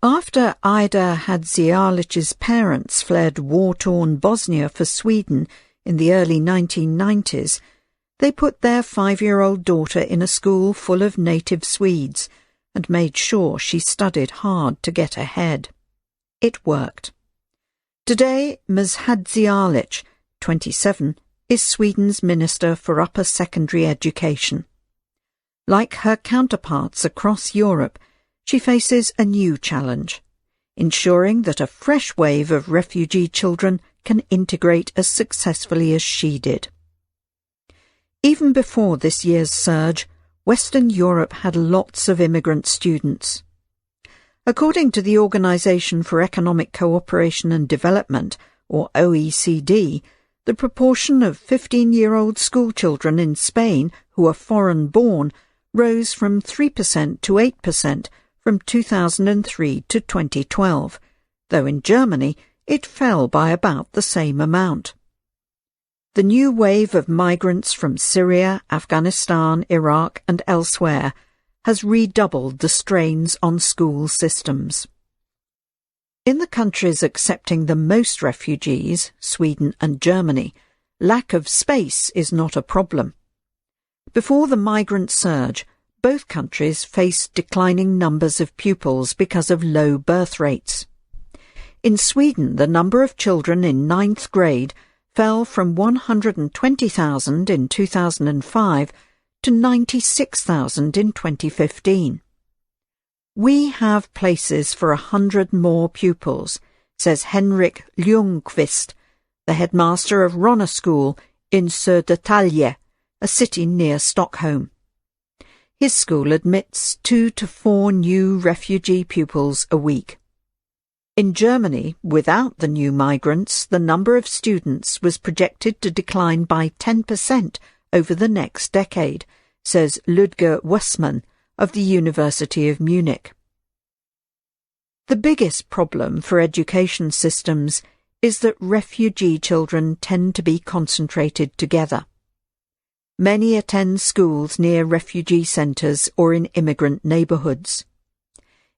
After Ida Hadzialich's parents fled war-torn Bosnia for Sweden in the early 1990s, they put their 5-year-old daughter in a school full of native Swedes and made sure she studied hard to get ahead. It worked. Today, Ms. Hadzialic, 27, is Sweden's Minister for Upper Secondary Education. Like her counterparts across Europe, she faces a new challenge, ensuring that a fresh wave of refugee children can integrate as successfully as she did. Even before this year's surge, Western Europe had lots of immigrant students. According to the Organisation for Economic Cooperation and Development, or OECD, the proportion of 15-year-old schoolchildren in Spain who are foreign-born rose from 3% to 8% from 2003 to 2012, though in Germany it fell by about the same amount. The new wave of migrants from Syria, Afghanistan, Iraq and elsewhere has redoubled the strains on school systems. In the countries accepting the most refugees, Sweden and Germany, lack of space is not a problem. Before the migrant surge, both countries faced declining numbers of pupils because of low birth rates. In Sweden, the number of children in 9th grade fell from 120,000 in 2005 to 96,000 in 2015. We have places for 100 more pupils, says Henrik Ljungqvist, the headmaster of Ronna School in Södertälje, a city near Stockholm. His school admits 2 to 4 new refugee pupils a week. In Germany, without the new migrants, the number of students was projected to decline by 10% over the next decade, says Ludger Wessmann of the University of Munich. The biggest problem for education systems is that refugee children tend to be concentrated together. Many attend schools near refugee centres or in immigrant neighbourhoods.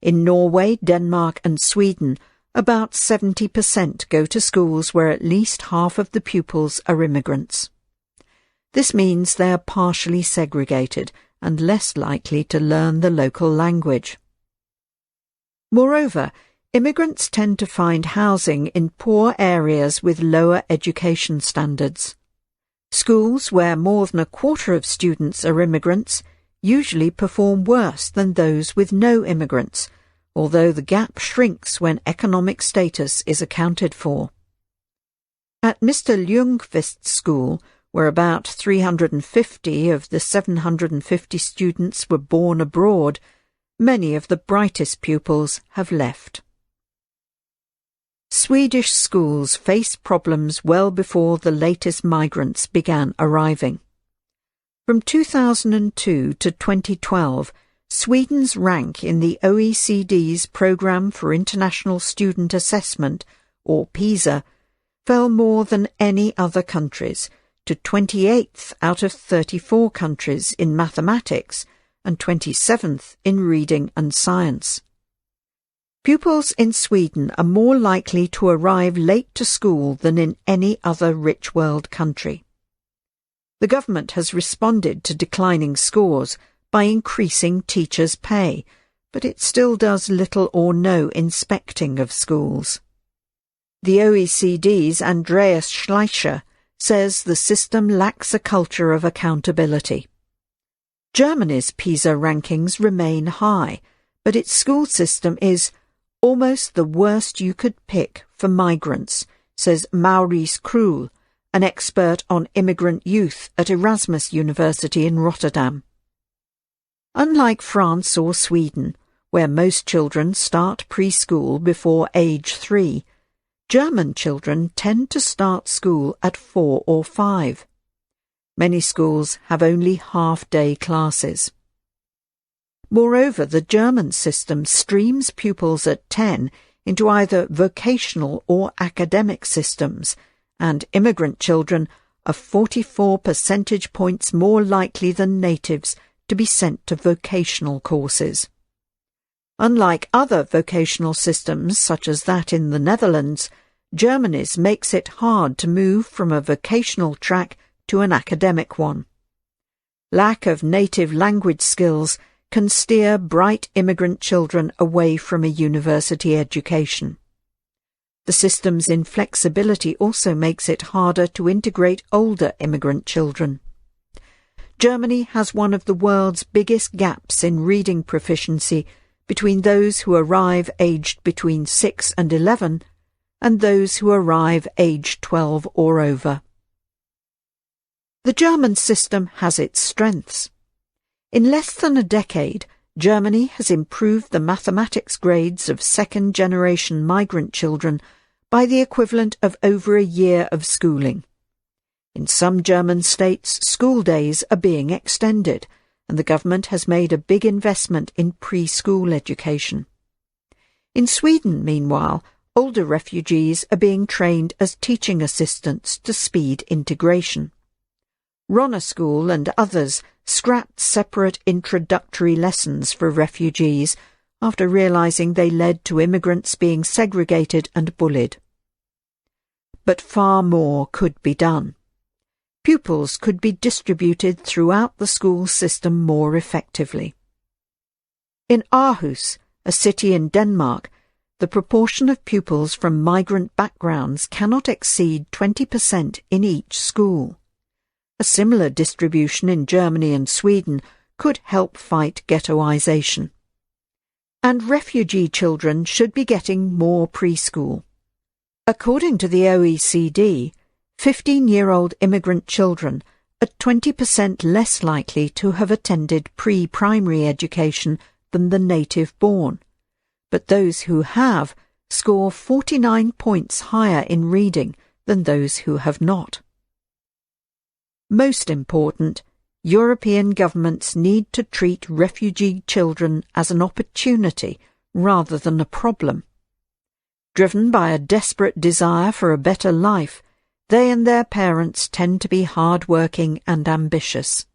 In Norway, Denmark and Sweden, about 70% go to schools where at least half of the pupils are immigrants. This means they are partially segregated and less likely to learn the local language. Moreover, immigrants tend to find housing in poor areas with lower education standards. Schools where more than a quarter of students are immigrants usually perform worse than those with no immigrants, although the gap shrinks when economic status is accounted for. At Mr. Ljungqvist's school, where about 350 of the 750 students were born abroad, many of the brightest pupils have left. Swedish schools faced problems well before the latest migrants began arriving. From 2002 to 2012, Sweden's rank in the OECD's Programme for International Student Assessment, or PISA, fell more than any other countries, to 28th out of 34 countries in mathematics and 27th in reading and science. Pupils in Sweden are more likely to arrive late to school than in any other rich world country. The government has responded to declining scores by increasing teachers' pay, but it still does little or no inspecting of schools. The OECD's Andreas Schleicher says the system lacks a culture of accountability. Germany's PISA rankings remain high, but its school system is almost the worst you could pick for migrants, says Maurice Krul, an expert on immigrant youth at Erasmus University in Rotterdam. Unlike France or Sweden, where most children start preschool before age 3, German children tend to start school at 4 or 5. Many schools have only half-day classes. Moreover, the German system streams pupils at 10 into either vocational or academic systems, and immigrant children are 44 percentage points more likely than natives to be sent to vocational courses. Unlike other vocational systems, such as that in the Netherlands, Germany's makes it hard to move from a vocational track to an academic one. Lack of native language skills can steer bright immigrant children away from a university education. The system's inflexibility also makes it harder to integrate older immigrant children. Germany has one of the world's biggest gaps in reading proficiency between those who arrive aged between 6 and 11 and those who arrive aged 12 or over. The German system has its strengths. In less than a decade, Germany has improved the mathematics grades of second-generation migrant children by the equivalent of over a year of schooling. In some German states, school days are being extended, and the government has made a big investment in preschool education. In Sweden, meanwhile, older refugees are being trained as teaching assistants to speed integration. Ronna School and others scrapped separate introductory lessons for refugees after realizing they led to immigrants being segregated and bullied. But far more could be done. Pupils could be distributed throughout the school system more effectively. In Aarhus, a city in Denmark, the proportion of pupils from migrant backgrounds cannot exceed 20% in each school. A similar distribution in Germany and Sweden could help fight ghettoization. And refugee children should be getting more preschool. According to the OECD, 15-year-old immigrant children are 20% less likely to have attended pre-primary education than the native-born, but those who have score 49 points higher in reading than those who have not. Most important, European governments need to treat refugee children as an opportunity rather than a problem. Driven by a desperate desire for a better life, they and their parents tend to be hard-working and ambitious.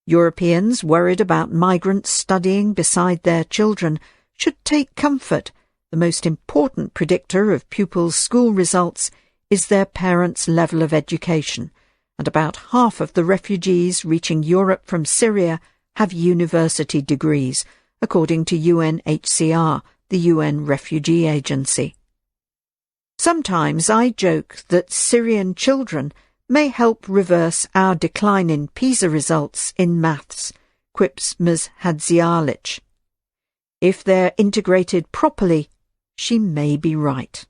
Europeans worried about migrants studying beside their children should take comfort. The most important predictor of pupils' school results is their parents' level of education, and about half of the refugees reaching Europe from Syria have university degrees, according to UNHCR, the UN Refugee Agency. Sometimes I joke that Syrian children may help reverse our decline in PISA results in maths, quips Ms. Hadzialic. If they're integrated properly, she may be right.